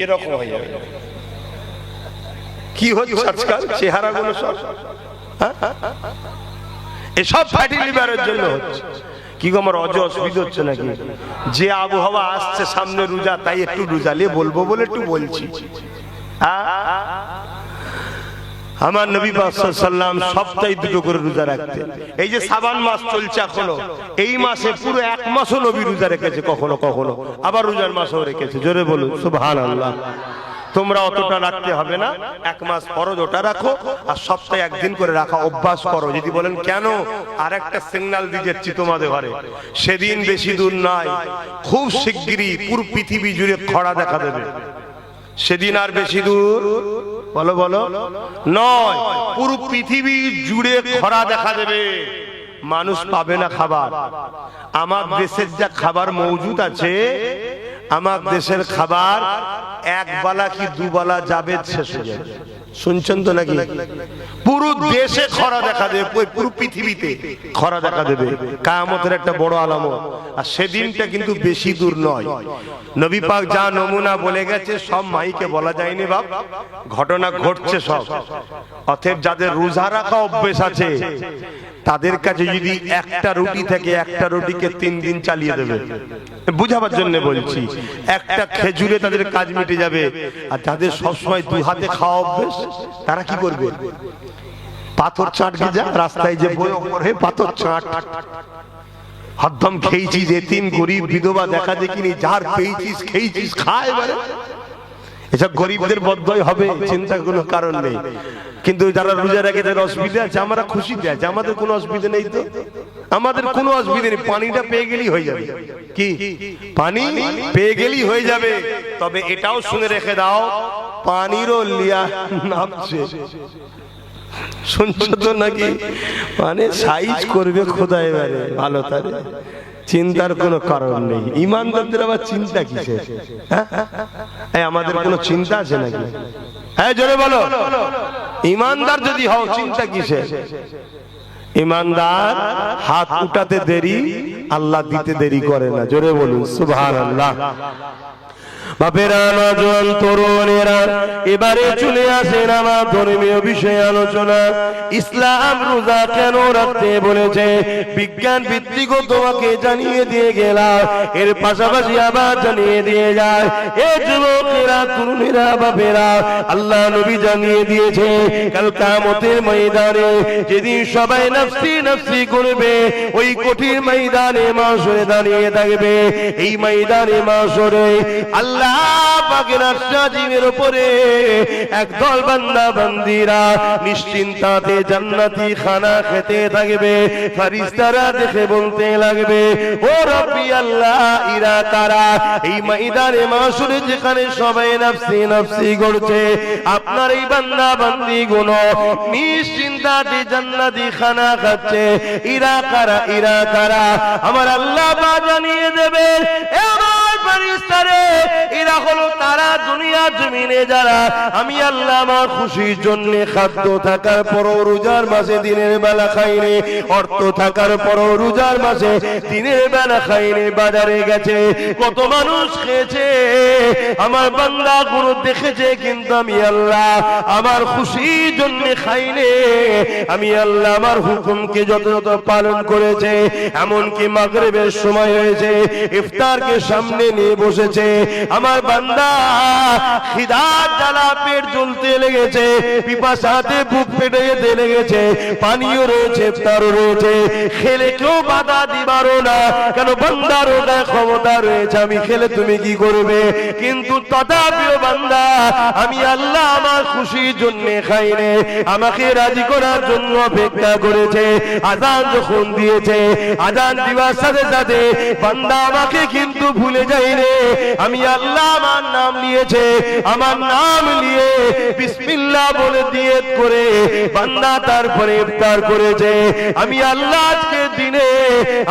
এরকম হয়ে যাবে। কি হচ্ছে আজকাল চেহারাগুলো সব এসব ফ্যাটি লিভারের জন্য হচ্ছে। কি গো আমার অসুবিধা হচ্ছে নাকি? যে আবহাওয়া আসছে সামনে রোজা, তাই একটু রোজালে বলবো বলে একটু বলছি। আমার নবী পাক সাল্লাল্লাহু আলাইহি ওয়াসাল্লাম সপ্তাহে দুটো করে রোজা রাখতেন। এই যে শাবান মাস চলছে এখনো, এই মাসে পুরো এক মাসও নবী রোজা রেখেছে, কখনো কখনো আবার রোজার মাসও রেখেছে। জোরে বলুন সুবহানাল্লাহ। তোমরা অতটা রাখতে হবে না, এক মাস ফরজ ওটা রাখো আর সপ্তাহে একদিন করে রাখা অভ্যাস করো। যদি বলেন কেন, আর একটা সিগন্যাল দিয়ে যাচ্ছি তোমাদের ঘরে, সেদিন বেশি দূর নয়, খুব শিগগিরই পুরো পৃথিবী জুড়ে খরা দেখা দেবে। সেদিন আর বেশি দূর বলো বলো নয়, পুরো পৃথিবী জুড়ে খরা দেখা দেবে। মানুষ পাবে না খাবার। আমার দেশের যা খাবার মজুদ আছে, আমার দেশের খাবার এক বালা কি দুবালা যাবে, শেষ হয়ে যাবে। শুনছেন তো নাকি? পুরো দেশে খরা দেখা দেবে, পুরো পৃথিবীতে খরা দেখা দেবে। কিয়ামতের একটা বড় আলামত। আর সেদিনটা কিন্তু বেশি দূর নয়। নবী পাক যা নমুনা বলে গেছে সব মাইকে বলা যায়নি বাপ, ঘটনা ঘটছে সব। অতএব যাদের রোজা রাখা অভ্যেস আছে, তাদের কাছে যদি একটা রুটি থেকে একটা রুটিকে 3 দিন চালিয়ে দেবে, বুঝাবার জন্য বলছি। একটা খেজুরে তাদের কাজ মিটে যাবে। আর যাদের সবসময় 2 হাতে খাওয়া অভ্যেস, তারা কি করবে? পাথর চাটকে যা রাস্তায় যে বই ওপরে পাথর চাট, হদ্দম খেয়েছিস, এতিম গরিব বিধবা দেখা দেখিনি, যার পেয়েছিস খেয়েছিস খা। এবারে এসব গরিবদের বদয় হবে, চিন্তার কোনো কারণ নেই। কিন্তু যারা রোজা রাখে তাদের অসুবিধা আছে, আমরা খুশিতে আছি, আমাদের কোনো অসুবিধা নেই। তো আমাদের কোনো অসুবিধা নেই, পানিটা পেয়ে গেলেই হয়ে যাবে। কি পানি পেয়ে গেলেই হয়ে যাবে। তবে এটাও শুনে রেখে দাও, পানিরও লিয়া নামছে। শুনছো তো নাকি? মানে সাইজ করবে খোদা এবারে ভালো, তারে চিন্তার কোনো কারণ নেই। ইমানদারদের আবার চিন্তা কিসের? আমাদের কোনো চিন্তা আছে নাকি? হ্যাঁ জোরে বলো। ইমানদার যদি হও, চিন্তা কিসের? ইমানদার হাত উঠাতে দেরি, আল্লাহ দিতে দেরি করে না। জোরে বলুন সুবহানাল্লাহ। বাপেরা, নওজোয়ান তরুণেরা, এবারে চলে আসেন আমার ধর্মীয় বিষয়ে আলোচনা। ইসলাম রোজা কেন রাখতে বলেছে, বিজ্ঞান ভিত্তিক তোমাকে জানিয়ে দিয়ে গেলাম। এর পাশাপাশি আবার জানিয়ে দিয়ে যায়, এ যুবকেরা, তরুণেরা, বাপেরা, আল্লাহ নবী জানিয়ে দিয়েছে, কাল কিয়ামতের ময়দানে যেদিন সবাই নফসি নফসি করবে, ওই কঠিন ময়দানে মাশরে দাঁড়িয়ে থাকবে। এই ময়দানে মাশরে আল্লাহ পাকের আরশের উপরে একদল বান্দা বান্দীরা নিশ্চিন্তাতে জান্নাতি খানা খেতে থাকবে। ফেরেশতারা দেখে বলতে লাগবে, ও রব্বি আল্লাহ, ইরা কারা? এই ময়দানে মাশরে যেখানে সবাই নফসি নফসি করছে, আপনার এই বান্দা বান্দীগুলো নিশ্চিন্তাতে জান্নাতি খানা খাচ্ছে। ইরা কারা? ইরা কারা? আমার আল্লাহ পাক জানিয়ে দেবে, আমার ফেরেশতারে, এরা হলো তারা দুনিয়া জমিনে যারা আমি আল্লাহ আমার খুশির জন্য খাদ্য থাকার পরও রোজার মাসে দিনের বেলা খাইনি, অর্থ থাকার পরও রোজার মাসে দিনের বেলা খাইনি, বাজারে গেছে কত মানুষ খেয়েছে, আমার বান্দা গুলো দেখেছে, কিন্তু আমি আল্লাহ আমার খুশির জন্য খাইনি। আমি আল্লাহ আমার হুকুমকে যথাযথ পালন করেছে। এমনকি মাগরিবের সময় হয়েছে, ইফতারকে সামনে নিয়ে বসেছে, আমার বান্দা খিদার জ্বালা পেট জ্বলতে লেগেছে, পিপাসাতে বুক ফেটে যেতে লেগেছে, পানিও রয়েছে, ইফতারও রয়েছে, খেলে কেউ বাধা দিবারও না, কেন বান্দার ওটা ক্ষমতা রয়েছে, আমি খেলে তুমি কি করবে? কিন্তু তথাপিও বান্দা আমি আল্লাহ আমার খুশির জন্য খাইনি, আমাকে রাজি করার জন্য অপেক্ষা করেছে। আযান যখন দিয়েছে, আযান দিবার সাথে সাথে বান্দা আমাকে কিন্তু ভুলে যায়নি। আমি আল্লাহ আমার নাম নিয়েছে, আমার নাম নিয়ে বিসমিল্লাহ বলে নিয়ত করে বান্দা তারপরে ইফতার করেছে। আমি আল্লাহ আজকে দিনে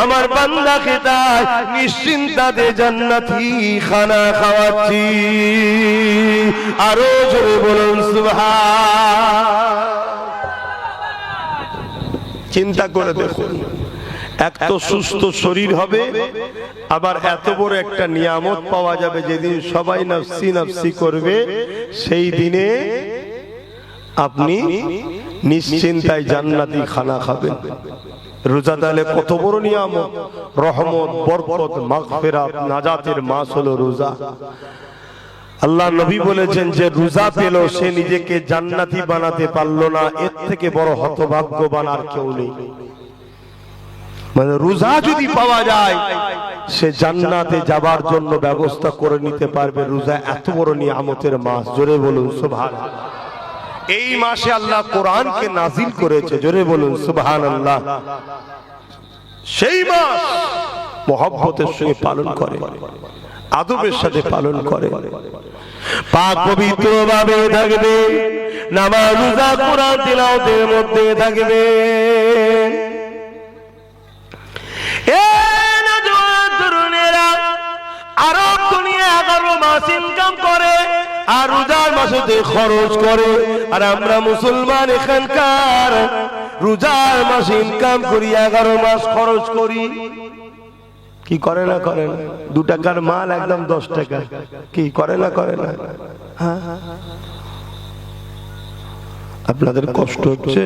আমার বান্দাকে তাই নিশ্চিন্তাতে জান্নাতি খানা খাওয়াচ্ছি। আরো জোরে বলুন সুবহান। চিন্তা করে দেখুন, এক তো সুস্থ শরীর হবে, আবার এত বড় একটা নিয়ামত পাওয়া যাবে যেদিন সবাই নফসি নফসি করবে, সেই দিনে আপনি নিশ্চিন্তায় জান্নাতি খানা খাবেন। রোজা তাহলে কত বড় নিয়ামত, রহমত, বরকত, মাগফিরাত, নাজাতের মাস হলো রোজা। আল্লাহ নবী বলেছেন যে রোজা পেল সে নিজেকে জান্নাতি বানাতে পারলো না, এর থেকে বড় হতভাগ্যবান আর কেউ নেই। মানে রোজা যদি পাওয়া যায় সে জান্নাতে যাবার জন্য ব্যবস্থা করে নিতে পারবে। রোজা এত বড় নিয়ামতের মাস, জোরে বলুন সুবহানাল্লাহ। এই মাসে আল্লাহ কোরআনকে নাজিল করেছে, জোরে বলুন সুবহানাল্লাহ। সেই মাস মহব্বতের সঙ্গে পালন করে, আদবের সাথে পালন করে, পাক পবিত্র ভাবে থাকবে, নামাজ রোজা কোরআন তিলাওয়াতের মধ্যে থাকবে। আরব দুনিয়া 11 মাস ইনকাম করে আর রোজার মাসে খরচ করে, আর আমরা মুসলমান এখানকার রোজার মাসে ইনকাম করি, 11 মাস খরচ করি। কি করে না করে না? 2 টাকার মাল একদম 10 টাকা, কি করে না করে না? আপনাদের কষ্ট হচ্ছে?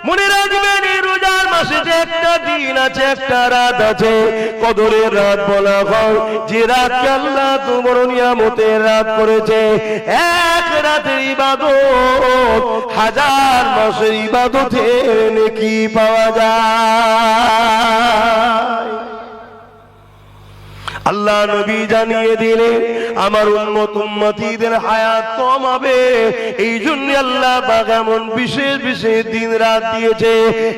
মনে রাখবেন এই রোজার মাসে যে একটা দিন আছে, একটা রাত আছে, কদরের রাত বলা হয়, যে রাতকে আল্লাহ তোমার নিয়ামতের রাত করেছে। এক রাতের ইবাদত 1000 মাসের ইবাদতের নেকি পাওয়া যায়। আল্লাহ নবী জানিয়ে দিলেন আমার উম্মত উম্মতীদের হায়াত কম হবে, এই জন্য আল্লাহ পাক এমন বিশেষ বিশেষ দিন রাত দিয়েছে,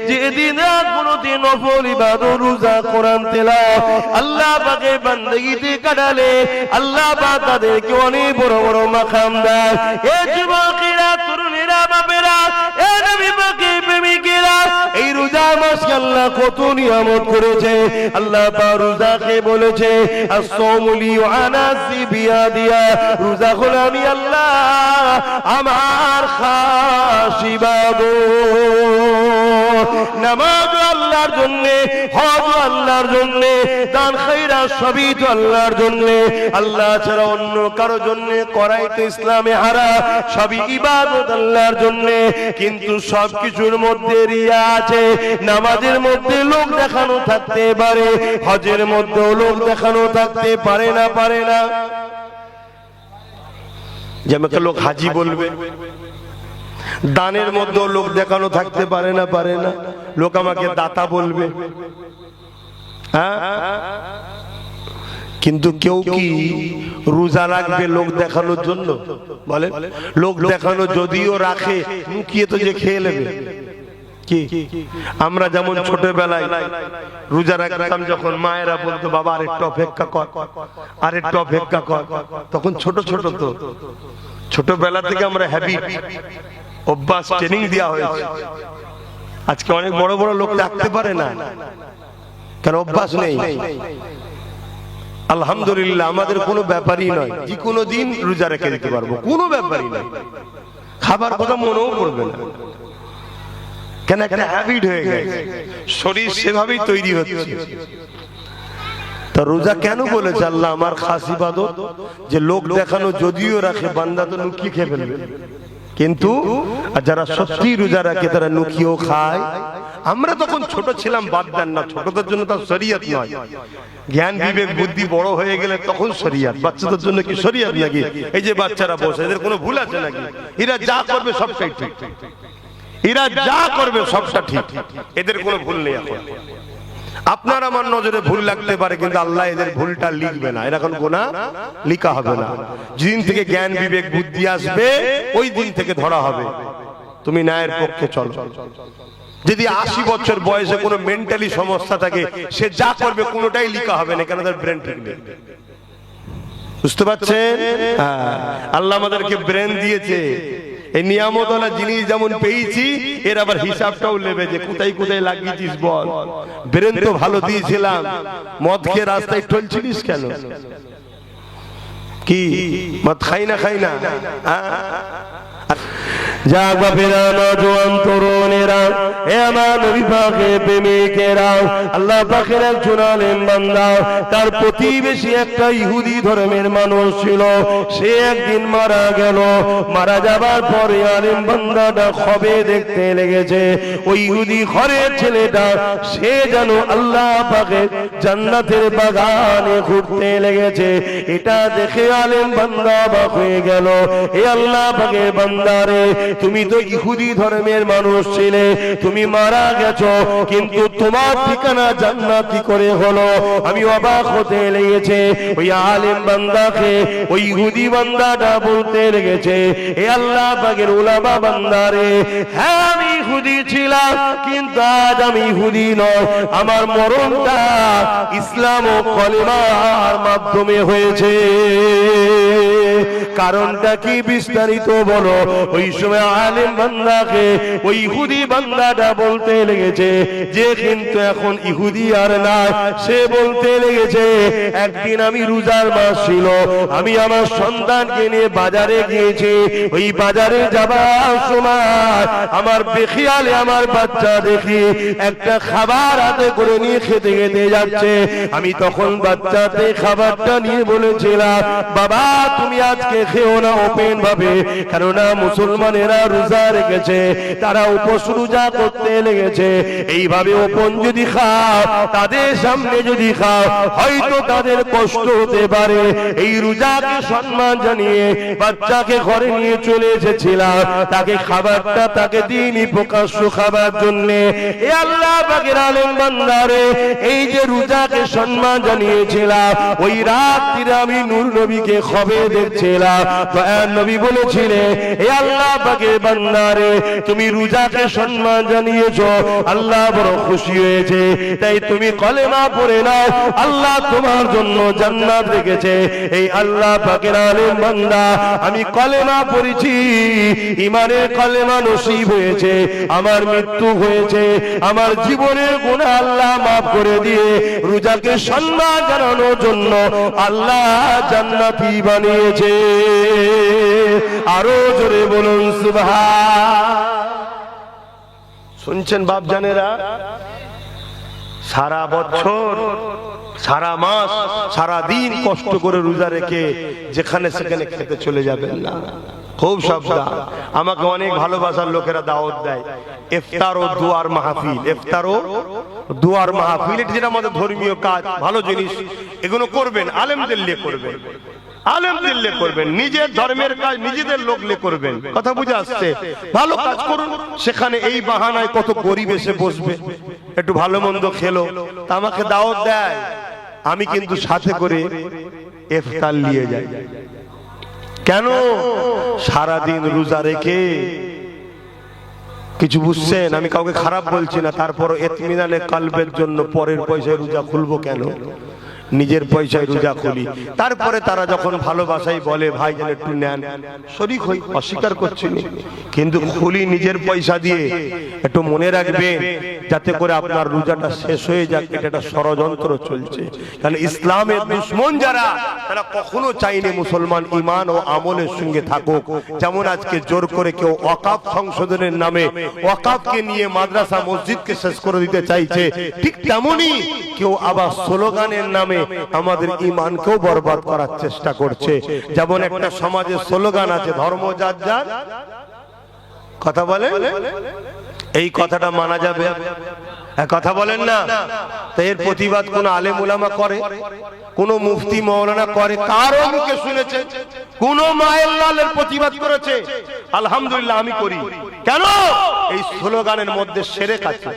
যে দিন রাত কোনদিন নফল ইবাদত, রোজা, কোরআন তেলাওয়াত আল্লাহ পাকের বান্দাগিতে কাটালে আল্লাহ পাক তাদেরকে অনেক বড় বড় মাকাম দেয়। এ যুবকেরা, তরুণেরা, বাপেরা, এ নবী পাকের প্রেমিকেরা, এই রোজা মাসকে আল্লাহ কত নিয়ামত করেছে। আল্লাহ পাক রোজাকে বলেছে আসসামু লি ওয়া আনা বিয়াদিয়া, রোজা হলো আমি আল্লাহ আমার খাস ইবাদত। নামাজ আল্লাহর জন্য, হজ আল্লাহর জন্য, দান খায়রাত সবই তো আল্লাহর জন্য। আল্লাহ ছাড়া অন্য কারো জন্য করাই তো ইসলামে হারাম, সবই ইবাদত আল্লাহর জন্য। কিন্তু সবকিছুর মধ্যে রিয়া আছে। নামাজের মধ্যে লোক দেখানো থাকতে পারে, হজের মধ্যেও লোক দেখানো থাকতে পারে না, পারে না। যেমন লোক হাজি বলবে, দানের মধ্যেও লোক দেখানো থাকতে পারে না, পারে না। লোক আমাকে দাতা বলবে, হ্যাঁ, কিন্তু কেউ কি রোজা রাখবে লোক দেখানোর জন্য? বলে লোক দেখানো যদিও রাখে, লুকিয়ে তো যে খেয়ে নেবে। কি আমরা যেমন ছোটবেলায় রোজা রাখতাম, যখন মায়েরা বলতো বাবা আরেকটু অপেক্ষা কর, আরেকটু অপেক্ষা কর, তখন ছোট ছোট তো ছোটবেলা থেকে আমরা হ্যাবিট, অভ্যাস, ট্রেনিং দেওয়া হয়েছে। আজকে অনেক বড় বড় লোক রাখতে পারে না, কারণ অভ্যাস নেই। আলহামদুলিল্লাহ আমাদের কোনো ব্যাপারই নয়, যে কোনো দিন রোজা রেখে দিতে পারবো, কোনো ব্যাপারই নয়। খাবার কথা মনেও পড়বে না, কেন একটা হ্যাবিট হয়ে গেছে, শরীর সেভাবেই তৈরি হচ্ছে। তা রোজা কেন বলেছে আল্লাহ আমার খাস ইবাদত? যে লোক দেখানো যদিও রাখে, বান্দা তো লুকিয়ে খেয়ে ফেলবে। কিন্তু যারা সত্যি রোজা রাখে তারা লুকিয়েও খায়। আমরা তখন ছোট ছিলাম, বাদ দেন না, ছোটদের জন্য তার শরীয়ত নয়। জ্ঞান বিবেক বুদ্ধি বড় হয়ে গেলে তখন শরীয়ত। বাচ্চাদের জন্য কি শরীয়ত নাকি? এই যে বাচ্চারা বসে, এদের কোনো ভুল আছে নাকি? এরা যা করবে সবটাই ঠিক, এরা যা করবে সবটা ঠিক, এদের কোনো ভুল নেই। এখন আপনার আমার নজরে ভুল লাগতে পারে, কিন্তু আল্লাহ এদের ভুলটা লিখবে না, এরকম গুনাহ লিখা হবে না। যেদিন থেকে জ্ঞান বিবেক বুদ্ধি আসবে ওই দিন থেকে ধরা হবে, তুমি ন্যায়ের পক্ষে চলো। যদি 80 বছর বয়সে কোনো মেন্টালি সমস্যা থাকে, সে যা করবে কোনোটাই লিখা হবে না, কেন তার ব্রেন ঠিক নেই। বুঝতে পারছেন? আল্লাহ আমাদেরকে ব্রেন দিয়েছে, এই নিয়ামতওয়ালা জিনিস যেমন পেয়েছি, এর আবার হিসাবটাও নেবে যে কোথায় কোথায় লাগিয়েছিস বল। ব্রেন তো ভালো দিয়েছিলাম, মদ খেয়ে রাস্তায় ঠলছিলিস কেন? কি মদ খাই না, খাই না? যাক বাপেরা, নওজোয়ান তরুণেরা, এ আমার নবী পাকের প্রেমিকেরা, আল্লাহ পাকের একজন আলেম বান্দা, তার প্রতিবেশী একটা ইহুদি ধর্মের মানুষ ছিল। সে একদিন মারা গেল। মারা যাবার পরে আলেম বান্দাটা খবে দেখতে লেগেছে। ওই ইহুদি ঘরের ছেলেটা সে যেন আল্লাহ পাকের জান্নাতের বাগানে ঘুরতে লেগেছে। এটা দেখে আলেম বান্দা অবাক হয়ে গেল। এ আল্লাহ পাকের বান্দারে, তুমি তো ইহুদি ধর্মের মানুষ ছিলে, তুমি মারা গেছো, কিন্তু তোমার ঠিকানা জান্নাত কি করে হলো? আমি অবাক হতে লেগেছে। ওই আলেম বান্দাকে ওই ইহুদি বান্দাটা বলতে লেগেছে, এ আল্লাহ পাকের উলামা বান্দারে, হ্যাঁ আমি ইহুদি ছিলাম, কিন্তু আজ আমি ইহুদি নয়। আমার মরণটা ইসলাম ও কলেমার মাধ্যমে হয়েছে। কারণটা কি বিস্তারিত বলো? ওই সময় আলেম বান্দাকে ওই ইহুদি বান্দাটা বলতে লেগেছে যে কিন্তু এখন ইহুদি আর না। সে বলতে লেগেছে, একদিন আমি রোজার মাস ছিল, আমি আমার সন্তানকে নিয়ে বাজারে গিয়েছি। ওই বাজারে যাবার সময় আমার বেখিয়ালে আমার বাচ্চা দেখি একটা খাবার হাতে করে নিয়ে খেতে খেতে যাচ্ছে। আমি তখন বাচ্চাতে খাবারটা নিয়ে বলেছিলাম, বাবা তুমি আজকে খেও না ওপেন ভাবে, কেননা মুসলমানেরা রোজা রেখেছে, তারা উপোস রোজা করতে লেগেছে। এইভাবে ওপেন যদি খাও, তাদের সামনে যদি খাও, হয়তো তাদের কষ্ট হতে পারে। এই রোজাকে সম্মান জানিয়ে বাচ্চাকে ঘরে নিয়ে চলে এসেছিলাম। তাকে খাবারটা তাকে দিইনি প্রকাশ্য খাবার জন্য। এ আল্লাহ পাকের আলেম বান্দারে, এই যে রোজাকে সম্মান জানিয়েছিলাম, ওই রাত্রিরে আমি নূর নবীকে খবে দেখছিলাম। তো নবী বলেছিলেন, হে আল্লাহ পাকের বান্দারে, তুমি রোজাকে সম্মান জানিয়েছো, আল্লাহ বড় খুশি হয়েছে, তাই তুমি কলেমা পড়ে নাও, আল্লাহ তোমার জন্য জান্নাত রেখেছে। এই আল্লাহ পাকের আলেম বান্দা, আমি কলেমা পড়েছি, ইমানের কলেমা নসিব হয়েছে, আমার মৃত্যু হয়েছে, আমার জীবনের গুনাহ আল্লাহ মাফ করে দিয়ে রোজাকে সম্মান জানানোর জন্য আল্লাহ জান্নাতি বানিয়েছে। আরো জোরে বলুন সুবহান। শুনছেন বাপ জানেরা, সারা বছর সারা মাস সারা দিন কষ্ট করে রোজা রেখে যেখানে সেখানে খেতে চলে যাবেন না। খুব সাবধান। আমাকে অনেক ভালোবাসার লোকেরা দাওয়াত দেয় ইফতার ও দুয়ার মাহফিল। ইফতার ও দুয়ার মাহফিল, এটা যেটা আমাদের ধর্মীয় কাজ, ভালো জিনিস, এগুলো করবেন, আলেমদের লিয়ে করবেন, আলেমদের লিয়ে করবেন, নিজের ধর্মের কাজ নিজেদের লোক লিয়ে করবেন। কথা বুঝে আসছে? ভালো কাজ করুন। সেখানে এই বাহানায় কত গরিব এসে বসবে, একটু ভালো মন্দ খেলো, তা আমাকে দাওয়াত দেয়, আমি কিন্তু সাথে করে ইফতার নিয়ে যাই। কেন? সারাদিন রোজা রেখে কিছু বুঝছেন, আমি কাউকে খারাপ বলছি না, তারপর ইতমিনানে কলবের জন্য পরের পয়সায় রোজা খুলবো কেন? নিজের পয়সায় রোজা খুলি। তারপরে তারা যখন ভালোবাসাই বলে ভাই যেন একটু নেন, শরীক হই, অস্বীকার করছি না, কিন্তু খুলি নিজের পয়সা দিয়ে। একটু মনে রাখবেন, যাতে করে আপনার রোজাটা শেষ হয়ে যাক, এটা একটা ষড়যন্ত্র চলছে। কারণ ইসলামের দুশমন যারা, তারা কখনো চাইনি মুসলমান ঈমান ও আমলের সঙ্গে থাকুক। যেমন আজকে জোর করে কেউ ওয়াকাফ সংশোধনের নামে ওয়াকাফকে নিয়ে মাদ্রাসা মসজিদকে শেষ করে দিতে চাইছে, ঠিক তেমনি কেউ আবার স্লোগানের নামে আমাদের ঈমানকেও বরবাদ করার চেষ্টা করছে। যেমন একটা সমাজের স্লোগান আছে, ধর্ম যার যার, কথা বলে, এই কথাটা মানা যাবে? কথা বলেন না? তো এর প্রতিবাদ কোন আলেম উলামা করে, কোন মুফতি মাওলানা করে? কারো মুখে শুনেছে কোন মায়ের লালের প্রতিবাদ করেছে? আলহামদুলিল্লাহ আমি করি। কেন? এই স্লোগানের মধ্যে শিরক আছে।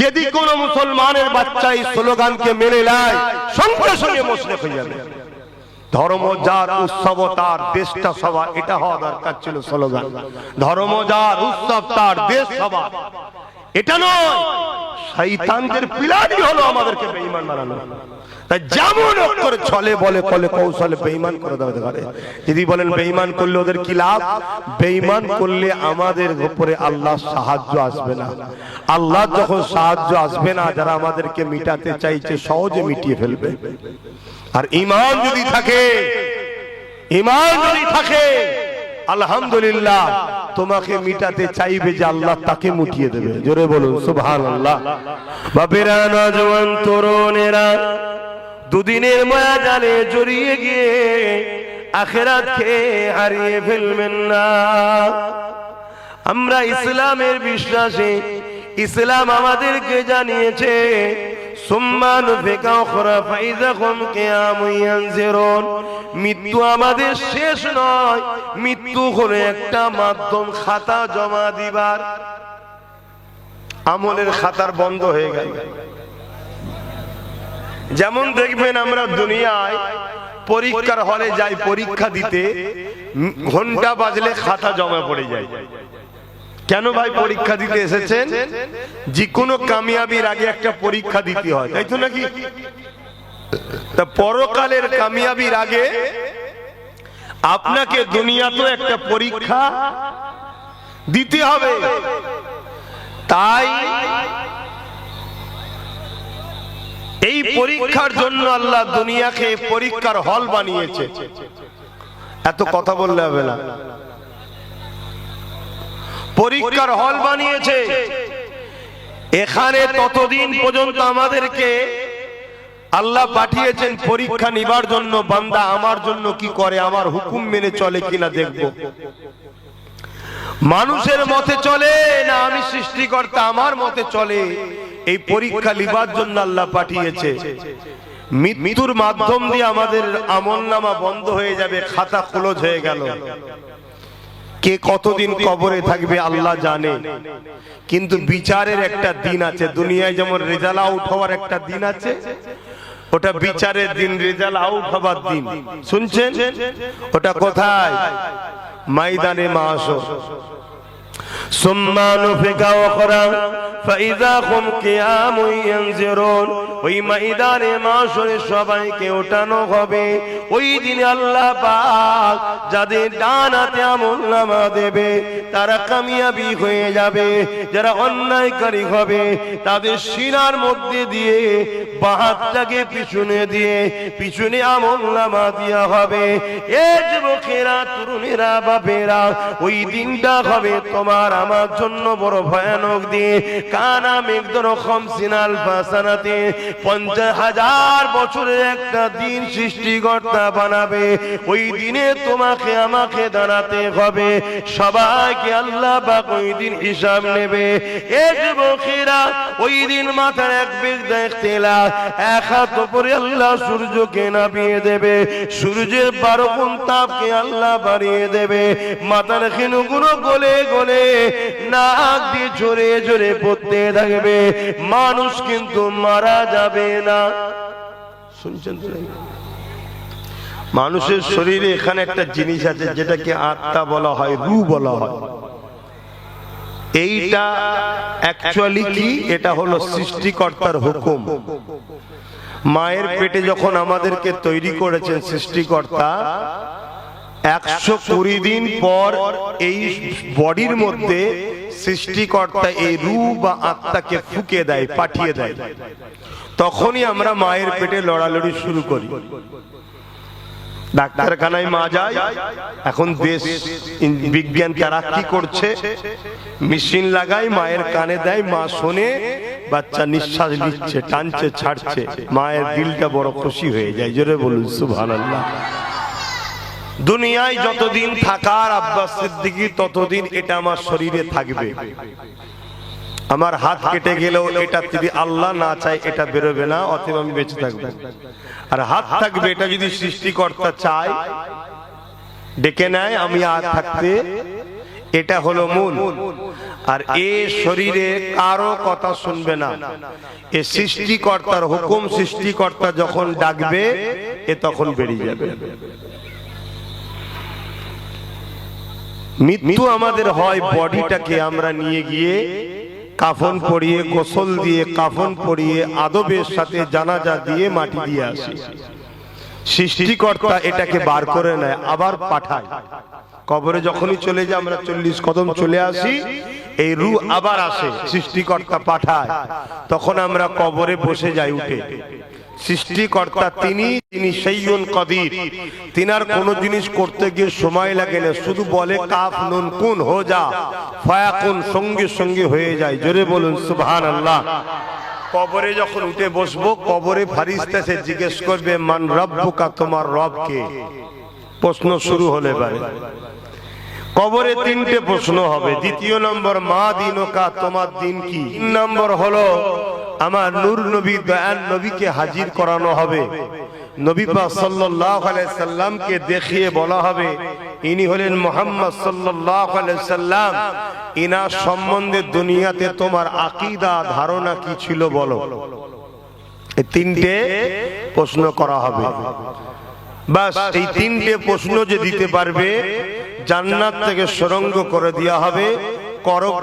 যদি কোন মুসলমানের বাচ্চা এই স্লোগানকে মেনে নেয়, সঙ্গে সঙ্গে মুশরিক হয়ে যাবে। ধর্ম যার উৎসব তার দেশটা সভা, এটা হওয়া দরকার ছিল স্লোগান। ধর্ম যার উৎসব তার দেশ সভা, এটা নয়। শয়তানদের পিলারই হলো আমাদেরকে বেঈমান বানানো। তাই যেমন করে ছলে বলে কলে কৌশলে বেঈমান করে দেওয়া পারে। যদি বলেন বেঈমান করলে ওদের কি লাভ? বেঈমান করলে আমাদের উপরে আল্লাহ সাহায্য আসবে না। আল্লাহ যখন সাহায্য আসবে না, যারা আমাদেরকে মিটাতে চাইছে সহজে মিটিয়ে ফেলবে। আর ঈমান যদি থাকে, ঈমান যদি থাকে, আলহামদুলিল্লাহ, তোমাকে মিটাতে চাইবে যে আল্লাহ তাকে মুটিয়ে দেবে। জোরে বলুন সুবহানাল্লাহ। বাপেরা, নজওয়ান তরুণেরা, দুদিনের মায়া জালে জড়িয়ে গিয়ে আখিরাতকে হারিয়ে ফেলবেন না। আমরা ইসলামের বিশ্বাসী, ইসলাম আমাদেরকে জানিয়েছে মৃত্যু আমাদের শেষ নয়, মৃত্যু হলো একটা মাধ্যম খাতা জমা দিবার। আমলের খাতার বন্ধ হয়ে গেল। যেমন দেখবেন আমরা দুনিয়ায় পরীক্ষার হলে যাই পরীক্ষা দিতে, ঘন্টা বাজলে খাতা জমা পড়ে যায়। কেন ভাই পরীক্ষা দিতে এসেছেন? যে কোনো কামিয়াবির আগে একটা পরীক্ষা দিতে হয়, তাই তো নাকি? তা পরকালের কামিয়াবির আগে আপনাকে দুনিয়াতেও একটা পরীক্ষা দিতে হবে। তাই এই পরীক্ষার জন্য আল্লাহ দুনিয়াকে পরীক্ষার হল বানিয়েছে। এত কথা বললে হবে না। পরীক্ষার হল বানিয়েছে। এখানে ততদিন পর্যন্ত আমাদেরকে আল্লাহ পাঠিয়েছেন পরীক্ষা নিবার জন্য, বান্দা আমার জন্য কি করে, আমার হুকুম মেনে চলে কিনা দেখব। মানুষের মতে চলে না আমি সৃষ্টিকর্তা আমার মতে চলে, এই পরীক্ষা নিবার জন্য আল্লাহ পাঠিয়েছে। মৃত্যুর মাধ্যম দিয়ে আমাদের আমলনামা বন্ধ হয়ে যাবে, খাতা ক্লোজ হয়ে গেল। কে কতদিন কবরে থাকবে আল্লাহ জানে, কিন্তু বিচারের একটা দিন আছে। দুনিয়ায় যেমন রেজাল্ট আউট হওয়ার একটা দিন আছে, ওটা বিচারের দিন, রেজাল্ট আউট হবার দিন। শুনছেন? ওটা কোথায়? ময়দানে মাহশর। ওই ময়দানে মাহশরে সবাইকে ওঠানো হবে। ওই দিনে আল্লাহ পাক যাদের ডান হাতে আমলনামা দেবে তারা কামিয়াবি হয়ে যাবে, যারা অন্যায়কারী হবে তাদের সিনার মধ্যে দিয়ে বাঁ হাতটাকে পিছনে দিয়ে পিছনে আমলনামা দেওয়া হবে। এ যুবকেরা, তরুণেরা, বাপেরা, ওই দিনটা হবে তোমার আমার জন্য বড় ভয়ানক দিন। কানা মেঘদর খামসিনাল ফাসানাতে 50,000 বছরের একটা দিন সৃষ্টিকর্তা বানাবে। ওই দিনে তোমাকে আমাকে দাঁড়াতে হবে, সবাইকে আল্লাহ পাক ওই দিন হিসাব নেবে। এ যুবকেরা, ওই দিন মাথার এক বেগ দেখতে এক হাত উপরে আল্লাহ সূর্যকে নামিয়ে দেবে, সূর্যের 12 গুণ তাপকে আল্লাহ বাড়িয়ে দেবে। মাথার খেনুগুলো গলে গলে নাক দিয়ে জোরে জোরে পড়তে থাকবে। মানুষ কিন্তু মারা যাবে না। শুনছেন তো? মানুষের শরীরে এখানে একটা জিনিস আছে যেটাকে আত্মা বলা হয়, রূহ বলা হয়। এইটা অ্যাকচুয়ালি কি? এটা হলো সৃষ্টিকর্তার হুকুম। মায়ের পেটে যখন আমাদেরকে তৈরি করেছেন সৃষ্টিকর্তা, 120 দিন পর এই বডির মধ্যে সৃষ্টিকর্তা এই রূহ বা আত্মাকে ফুঁকে দেয়, পাঠিয়ে দেয়। তখনই আমরা মায়ের পেটে লড়ালড়ি শুরু করি। ডাক্তারখানায় মা যায়, এখন দেশ বিজ্ঞান তারাক্কি করছে, মেশিন লাগায়, মায়ের কানে দেয়, মা শোনে, বাচ্চা নিঃশ্বাস নিচ্ছে, টানছে, ছাড়ছে, মায়ের দিলটা বড় খুশি হয়ে যায়। জোরে বলুন সুবহানাল্লাহ। দুনিয়ায় যতদিন থাকার আব্বাস সিদ্দিকী ততদিন এটা আমার শরীরে থাকবে। আমার হাত কেটে গেলেও এটা যদি আল্লাহ না চায় এটা বেরোবে না, অতএব আমি বেঁচে থাকবো। আর হাত থাকবে, এটা যদি সৃষ্টিকর্তা চায় ডেকে নেয় আমি আর থাকতে, এটা হলো মূল। আর এ শরীরে কারো কথা শুনবে না, এ সৃষ্টিকর্তার হুকুম। সৃষ্টিকর্তা যখন ডাকবে এ তখন বেরিয়ে যাবে। মৃত্যু আমাদের হয় বডিটাকে আমরা নিয়ে গিয়ে কাফন পরিয়ে, গোসল দিয়ে, কাফন পরিয়ে, আদবের সাথে জানাজা দিয়ে মাটি দিয়ে আসি। সৃষ্টিকর্তা এটাকে বার করে নেয়, আবার পাঠায়। কবরে যখনই চলে যায়, আমরা 40 কদম চলে আসি, এই রূহ আবার আসে, সৃষ্টিকর্তা পাঠায়। তখন আমরা কবরে বসে যাই উঠে। সৃষ্টিকর্তা তিনি, তিনি শাইউন কাদির। তিনার কোন জিনিস করতে গিয়ে সময় লাগে না, শুধু বলে কাফ নুন কুন হো যা, ফায়াকুন সঙ্গে সঙ্গে হয়ে যায়। জোরে বলুন সুবহানাল্লাহ। কবরে যখন উঠে বসবো, কবরে ফারিস্তা সে জিজ্ঞেস করবে মান রব্বুকা, তোমার রব কে? প্রশ্ন শুরু হলে পারে। কবরে তিনটে প্রশ্ন হবে। দ্বিতীয় নম্বর মা দিনুকা, তোমার দিন কি? 3 নম্বর হলো আমার নূর নবী দয়াল নবীকে হাজির করানো হবে। নবী পাক সাল্লাল্লাহু আলাইহি সাল্লামকে দেখিয়ে বলা হবে ইনি হলেন মুহাম্মদ সাল্লাল্লাহু আলাইহি সাল্লাম, ইনার সম্বন্ধে দুনিয়াতে তোমার আকীদা ধারণা কি ছিল বলো। এই তিনটে প্রশ্ন করা হবে। বাস এই তিনটে প্রশ্ন যে দিতে পারবে, জান্নাত থেকে সুরঙ্গ করে দেওয়া হবে,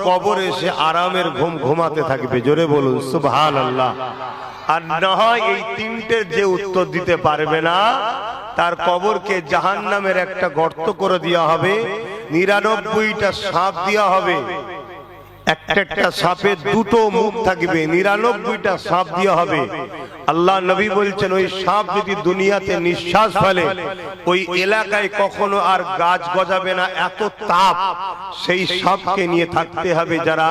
কবরে এসে আরামের ঘুম ঘুমাতে থাকবে। জোরে বলুন সুবহানাল্লাহ। আর না হয় এই তিনটের যে উত্তর দিতে পারবে না, তার কবরকে জাহান্নামের একটা গর্ত করে দেওয়া হবে, 99টা সাপ দেওয়া হবে। একটা সাপের দুটো মুখ থাকবে, 99টা সাপ দেওয়া হবে। আল্লাহ নবী বলছেন ওই সাপ যদি দুনিয়াতে নিঃশ্বাস ফেলে, ওই এলাকায় কখনো আর গাছ গজাবে না, এত তাপ। সেই সাপকে নিয়ে থাকতে হবে যারা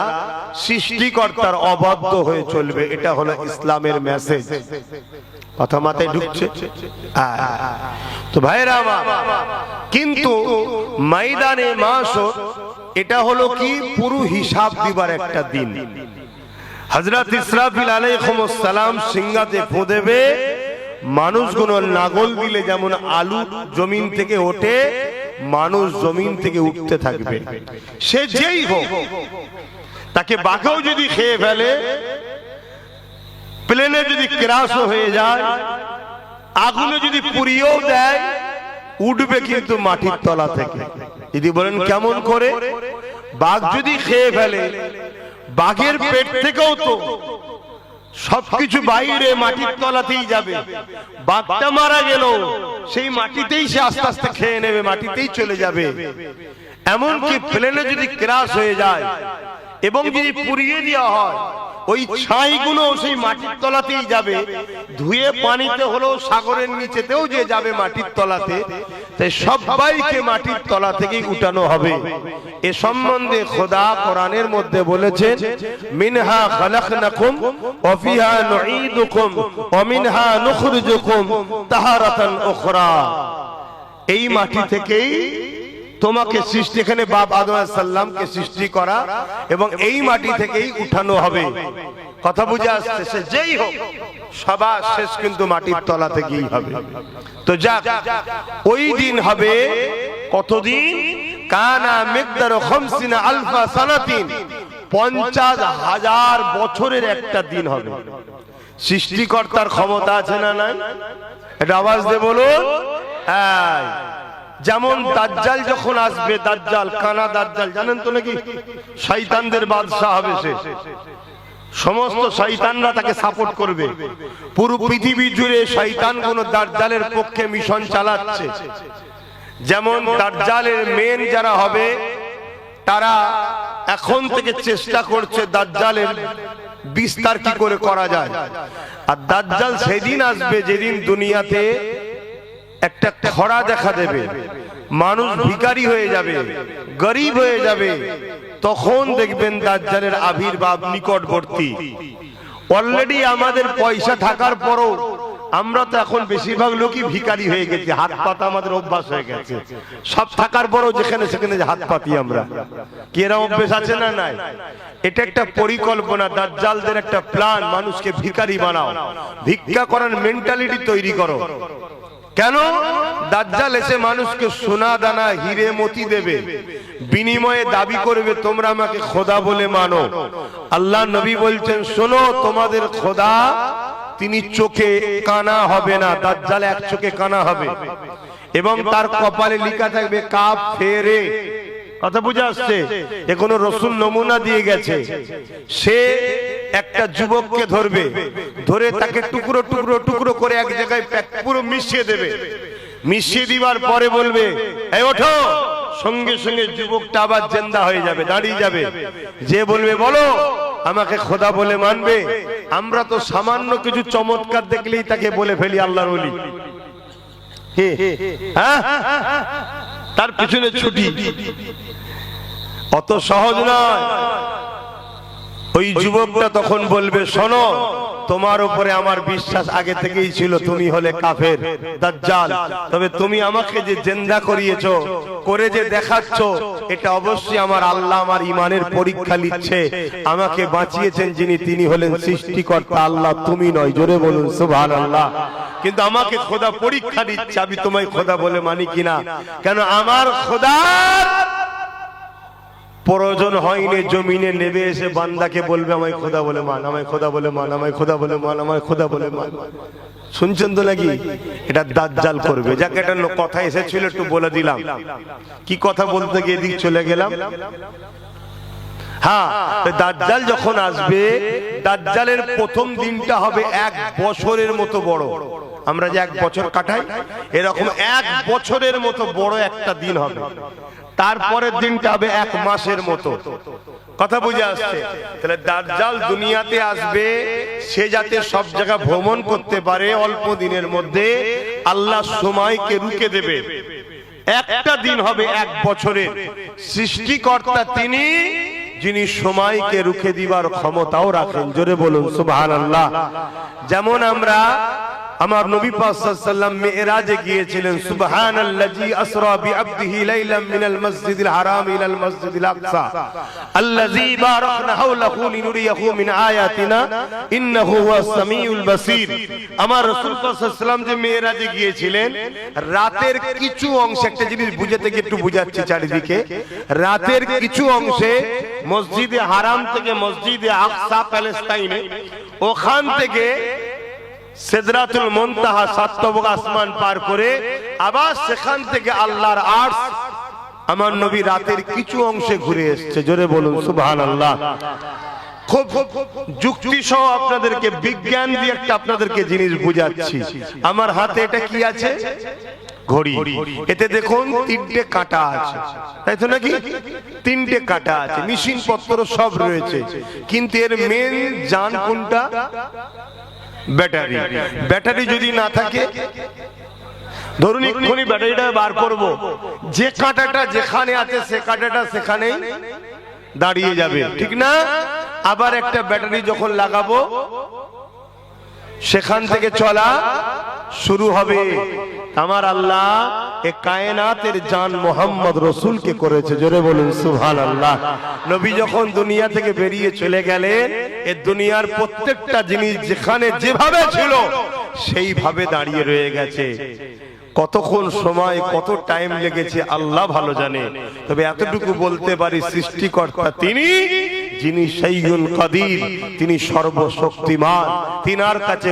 সৃষ্টিকর্তার অবাধ্য হয়ে চলবে। এটা হলো ইসলামের মেসেজ। কথা মাথায় ঢুকছে? তো ভাইরা আমার, কিন্তু ময়দানে মাশর এটা হলো কি পুরো হিসাব দিবার একটা দিন। হযরত ইসরাফিল আলাইহিস সালাম সিংহাতে ফু দেবে, মানুষগুলো নাগল দিলে যেমন আলু জমিন থেকে ওঠে, মানুষ জমিন থেকে উঠতে থাকবে। সে যেই হোক, তাকে বাঘাও যদি খেয়ে ফেলে, প্লেনে যদি ক্রাশ হয়ে যায়, আগুনে যদি পুড়িয়েও দেয়, উঠবে কিন্তু মাটির তলা থেকে। যদি বলেন কেমন করে? বাঘ যদি খেয়ে ফেলে, বাঘের পেট থেকেও তো সবকিছু বাইরে মাটির তলাতেই যাবে। বাঘটা মারা গেল, সেই মাটিতেই সে আস্তে আস্তে খেয়ে নেবে, মাটিতেই চলে যাবে। এমনকি প্লেনে যদি ক্রাশ হয়ে যায় এবং যদি পুড়িয়ে দেওয়া হয়, ওই ছাইগুলো সেই মাটির তলাতেই যাবে। ধুয়ে পানিতে হলেও সাগরের নিচেতেও যে যাবে মাটির তলাতে। তাই সবাইকে মাটির তলা থেকেই উঠানো হবে। এ সম্বন্ধে খোদা কোরআনের মধ্যে বলেছেন মিনহা খালাকনাকুম ওয়া ফিহা নুঈদুকুম ওয়া মিনহা নুখরিজুকুম তাহারাতান উখরা। এই মাটি থেকেই তোমাকে সৃষ্টি, এখানে বাপ আদম আলাইহিস সালামকে সৃষ্টি করা এবং এই মাটি থেকেই উঠানো হবে। কথা বুঝে আসছে? সে যেই হোক, সবার শেষ কিন্তু মাটির তলা থেকেই হবে। তো যাক, ওই দিন হবে কতদিন? কানা মিকদারু 50 আলফা সানাতিন, 50,000 বছরের একটা দিন হবে। সৃষ্টিকর্তার ক্ষমতা আছে না নাই? এটা আওয়াজ দিয়ে বলুন। হ্যাঁ, যেমন দাজ্জাল যখন আসবে, দাজ্জাল কানা দাজ্জাল জানেন তো নাকি? শয়তানদের বাদশা হবে সে। সমস্ত শয়তানরা তাকে সাপোর্ট করবে। পুরো পৃথিবী জুড়ে শয়তানগুলো দাজ্জালের পক্ষে মিশন চালাচ্ছে। যেমন দাজ্জালের মেন যারা হবে, তারা এখন থেকে চেষ্টা করছে দাজ্জালের বিস্তার কি করে করা যায়। আর দাজ্জাল সেদিন আসবে যেদিন দুনিয়াতে একটা খরা দেখা দেবে, মানুষ ভিখারি হয়ে যাবে, গরিব হয়ে যাবে। তখন দেখবেন দাজ্জালের আবির্ভাব নিকটবর্তী। অলরেডি আমাদের পয়সা থাকার পরও আমরা তো এখন বেশিরভাগ লোকই ভিখারি হয়ে গেছি, হাত পাতা আমাদের অভ্যাস হয়ে গেছে। সব থাকার পরও যেখানে সেখানে হাত পাতি আমরা, কি এরা অভ্যাস আছে না নাই? এটা একটা পরিকল্পনা, দাজ্জালদের একটা প্ল্যান, মানুষকে ভিখারি বানাও, ভিক্ষা করার মেন্টালিটি তৈরি করো। কেন? দাজ্জাল এসে মানুষকে সোনা দানা হিরে মতি দেবে, বিনিময়ে দাবি করবে তোমরা আমাকে খোদা বলে মানো। আল্লাহ নবী বলছেন শোনো, তোমাদের খোদা তিনি চোখে কানা হবে না, দাজ্জাল এক চোখে কানা হবে এবং তার কপালে লেখা থাকবে কাফ ফেরে। কথা বুঝে আসছে? এ কোন রসুল নমুনা দিয়ে গেছে। সে একটা যুবককে ধরবে, ধরে তাকে টুকরো টুকরো টুকরো করে এক জায়গায় পুরো মিশিয়ে দেবে। মিশিয়ে দিবার পরে বলবে এই ওঠো, সঙ্গে সঙ্গে যুবকটা আবার জিন্দা হয়ে যাবে, দাঁড়িয়ে যাবে। যে বলবে বলো, আমাকে খোদা বলে মানবে? আমরা তো সামান্য কিছু চমৎকার দেখলেই তাকে বলে ফেলি আল্লাহর ওলি। হ্যাঁ, তার পিছনে ছুটি। অত সহজ নয়। ওই যুবকটা তখন বলবে, শোনো, তোমার উপরে আমার বিশ্বাস আগে থেকেই ছিল, তুমি হলে কাফের, দাজ্জাল। তবে তুমি আমাকে যে জিন্দা করিয়েছো, করে যে দেখাচ্ছ, এটা অবশ্যই আমার আল্লাহ আমার ইমানের পরীক্ষা নিচ্ছে। আমাকে বাঁচিয়েছেন যিনি, তিনি হলেন সৃষ্টিকর্তা আল্লাহ, তুমি নয়। জোরে বলুন সুবহানাল্লাহ। কিন্তু আমাকে খোদা পরীক্ষা দিচ্ছে, আমি তোমায় খোদা বলে মানি কিনা। কেন আমার খোদার প্রয়োজন হয়নি জমিনে নেমে এসে বান্দাকে বলবে আমায় খোদা বলে মান, আমায় খোদা বলে মান, আমায় খোদা বলে মান, আমায় খোদা বলে মান। শুনছেন তো নাকি? এটা দাজ্জাল করবে। যাকে একটা কথা এসেছিল একটু বলে দিলাম। কি কথা বলতে গিয়ে এদিক চলে গেলাম। হ্যাঁ, দাজ্জাল যখন আসবে, দাজ্জালের প্রথম দিনটা হবে 1 বছরের মতো বড়। আমরা যে 1 বছর কাটাই, এরকম 1 বছরের মতো বড় একটা দিন হবে। তারপরের দিনটা হবে 1 মাসের মতো। কথা বুঝে আসছে? তাহলে দাজ্জাল দুনিয়াতে আসবে, সে যাতে সব জায়গা ভ্রমণ করতে পারে অল্প দিনের মধ্যে, আল্লাহ সময়কে রুকে দেবে। একটা দিন হবে 1 বছরের। সৃষ্টিকর্তা তিনি, যিনি সময়কে রুখে দিবার ক্ষমতাও রাখেন। জোরে বলুন সুবহানাল্লাহ। যেমন আমরা আমার নবী পাক সাল্লাল্লাহু আলাইহি ওয়াসাল্লাম মিরাজে গিয়েছিলেন, সুবহানাল্লাযী আসরা বিআবদিহি লাইলাম মিনাল মাসজিদিল হারাম ইলাল মাসজিদিল আকসা আল্লাযী বারাকনা হাওলাহু লিনুরিয়াহু মিন আয়াতিনা ইন্নাহু হুয়াস সামিউল বাসীর। আমার রাসূল পাক সাল্লাল্লাহু আলাইহি ওয়াসাল্লাম যে মিরাজে গিয়েছিলেন, রাতের কিছু অংশে, একটা জিনিস বুঝাতে গিয়ে একটু বুঝাচ্ছি চারিদিকে, রাতের কিছু অংশে মসজিদে হারাম থেকে মসজিদে আকসা প্যালেস্তাইনে, ওখান থেকে সিদরাতুল মুনতাহা 7 তবক আসমান পার করে আবার সেখান থেকে আল্লাহর আরশ, আমার নবী রাতের কিছু অংশে ঘুরে এসেছে। জোরে বলুন সুবহানাল্লাহ। খুব যুক্তি সহ আপনাদেরকে, বিজ্ঞান দিয়ে একটা আপনাদেরকে জিনিস বুঝাচ্ছি। আমার হাতে এটা কি আছে? ঘড়ি। এতে দেখুন 3টে কাঁটা আছে, তাই তো নাকি? 3টে কাঁটা আছে, মেশিন পত্র সব রয়েছে, কিন্তু এর মেন জান কোনটা? ব্যাটারি। ব্যাটারি যদি না থাকে, ধরুন এক্ষুনি ব্যাটারিটা বার করব, যে কাঁটাটা যেখানে আছে সে কাঁটাটা সেখানেই দাঁড়িয়ে যাবে, ঠিক না? আবার একটা ব্যাটারি যখন লাগাবো, সেখান থেকে চলা শুরু হবে। আমার আল্লাহ এ কায়নাতের জান মোহাম্মদ রসুলকে করেছে। জোরে বলুন সুবহানাল্লাহ। নবী যখন দুনিয়া থেকে বেরিয়ে চলে গেলেন, এ দুনিয়ার প্রত্যেকটা জিনিস যেখানে যেভাবে ছিল সেইভাবে দাঁড়িয়ে রয়ে গেছে। কতক্ষণ সময়, কত টাইম লেগেছে আল্লাহ ভালো জানে। তবে এতটুকু বলতে পারি, সৃষ্টিকর্তা তিনি, যিনি শাইউল কাদির, তিনি সর্বশক্তিমান, তিনার কাছে